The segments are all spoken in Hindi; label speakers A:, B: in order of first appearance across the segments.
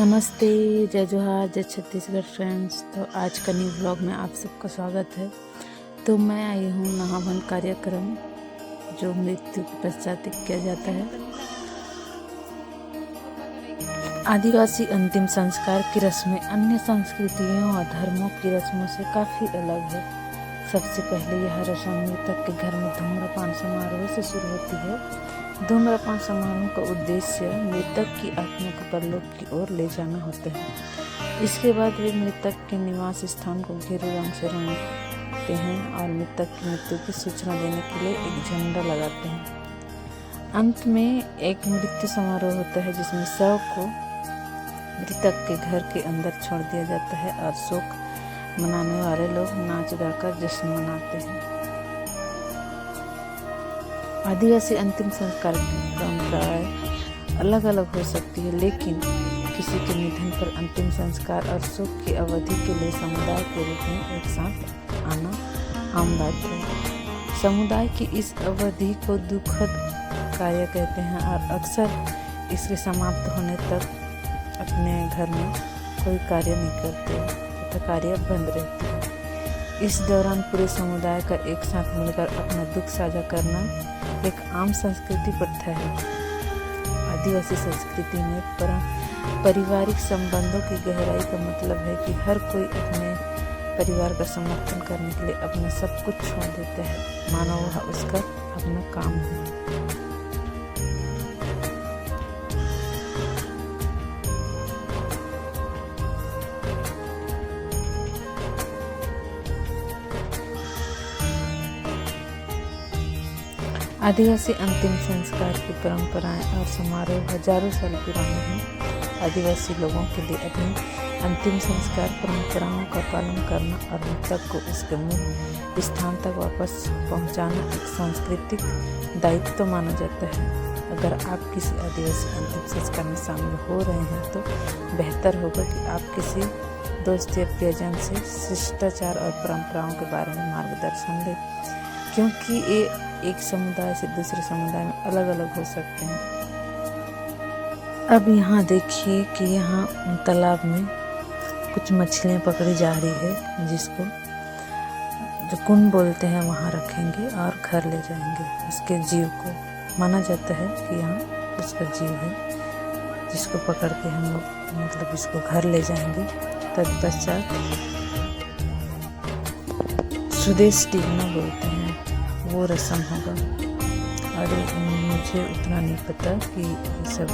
A: नमस्ते, जय जोहार, जय छत्तीसगढ़ फ्रेंड्स। तो आज का न्यू ब्लॉग में आप सबका स्वागत है। तो मैं आई हूँ नहावन कार्यक्रम जो मृत्यु के पश्चात किया जाता है। आदिवासी अंतिम संस्कार की रस्में अन्य संस्कृतियों और धर्मों की रस्मों से काफ़ी अलग है। सबसे पहले यह रस्म मृतक के घर में धूम्रपान समारोह से शुरू होती है। धूम्रपान समारोह का उद्देश्य मृतक की आत्मा को परलोक की ओर ले जाना होता है। इसके बाद वे मृतक के निवास स्थान को गेरू रंग से रंगते हैं और मृतक की मृत्यु की सूचना देने के लिए एक झंडा लगाते हैं। अंत में एक मृत्यु समारोह होता है जिसमें शव को मृतक के घर के अंदर छोड़ दिया जाता है और शोक मनाने वाले लोग नाच गाकर जश्न मनाते हैं। आदिवासी अंतिम संस्कार की परंपराएं अलग अलग हो सकती है, लेकिन किसी के निधन पर अंतिम संस्कार और शोक की अवधि के लिए समुदाय के रूप में एक साथ आना आम बात है। समुदाय की इस अवधि को दुखद कार्य कहते हैं और अक्सर इसके समाप्त होने तक अपने घर में कोई कार्य नहीं करते तथा कार्य बंद रहते हैं। इस दौरान पूरे समुदाय का एक साथ मिलकर अपना दुख साझा करना एक आम संस्कृति प्रथा है। आदिवासी संस्कृति में पारिवारिक संबंधों की गहराई का मतलब है कि हर कोई अपने परिवार का समर्थन करने के लिए अपना सब कुछ छोड़ देता है, मानो वह उसका अपना काम है। आदिवासी अंतिम संस्कार की परंपराएं और समारोह हजारों साल पुराने हैं। आदिवासी लोगों के लिए अपनी अंतिम संस्कार परंपराओं का पालन करना और मृतक को उसके मूल स्थान तक वापस पहुंचाना एक सांस्कृतिक दायित्व माना जाता है। अगर आप किसी आदिवासी अंतिम संस्कार में शामिल हो रहे हैं तो बेहतर होगा कि आप किसी दोस्त या प्रियजन से शिष्टाचार और परंपराओं के बारे में मार्गदर्शन लें, क्योंकि ये एक समुदाय से दूसरे समुदाय में अलग अलग हो सकते हैं। अब यहाँ देखिए कि यहाँ तालाब में कुछ मछलियाँ पकड़ी जा रही है, जिसको जो कुंड बोलते हैं वहाँ रखेंगे और घर ले जाएंगे। उसके जीव को माना जाता है कि यहाँ उसका जीव है, जिसको पकड़ के हम लोग मतलब इसको घर ले जाएंगे। तत्पश्चात स्वदेश टीकना बोलते हैं, वो रस्म होगा। और मुझे उतना नहीं पता कि ये सब,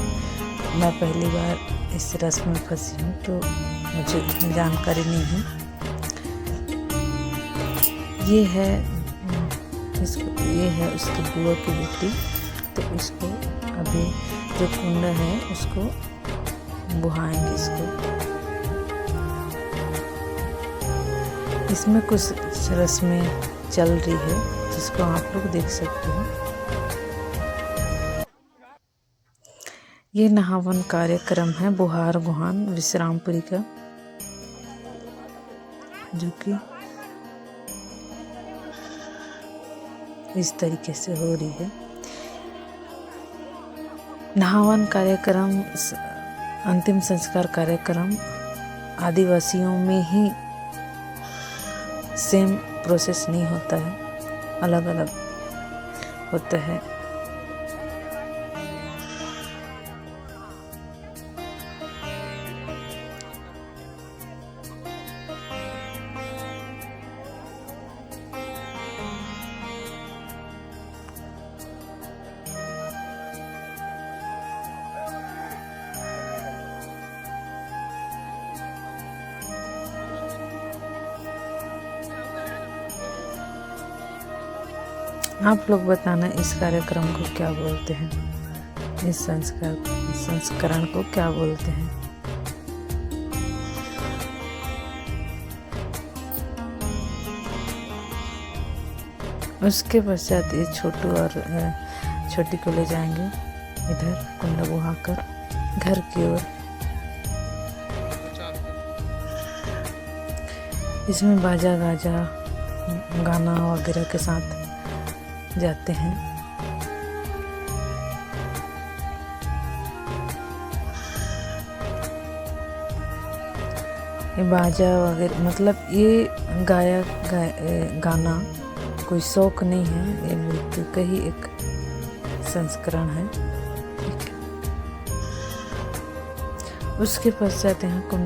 A: मैं पहली बार इस रस्म में फंसी हूँ तो मुझे उतनी जानकारी नहीं है। ये है उसकी बुआ की बेटी, तो उसको अभी जो कुंड है उसको बुहाएंगे। इसमें कुछ रस्में चल रही है जिसको आप लोग देख सकते हैं। ये नहावन कार्यक्रम है बुहार गुहान विश्रामपुरी का, जो कि इस तरीके से हो रही है। नहावन कार्यक्रम अंतिम संस्कार कार्यक्रम आदिवासियों में ही सेम प्रोसेस नहीं होता है, अलग अलग होता है। आप लोग बताना इस कार्यक्रम को क्या बोलते हैं, इस संस्करण को क्या बोलते हैं। उसके पश्चात ये छोटू और छोटी को ले जाएंगे इधर कुंडा बुहाकर घर की ओर। इसमें बाजा गाजा गाना वगैरह के साथ जाते हैं। ये बाजा वगैरह, मतलब ये गाना कोई शौक नहीं है, ये मृत्यु का ही एक संस्करण है। उसके पश्चात यहाँ कुंड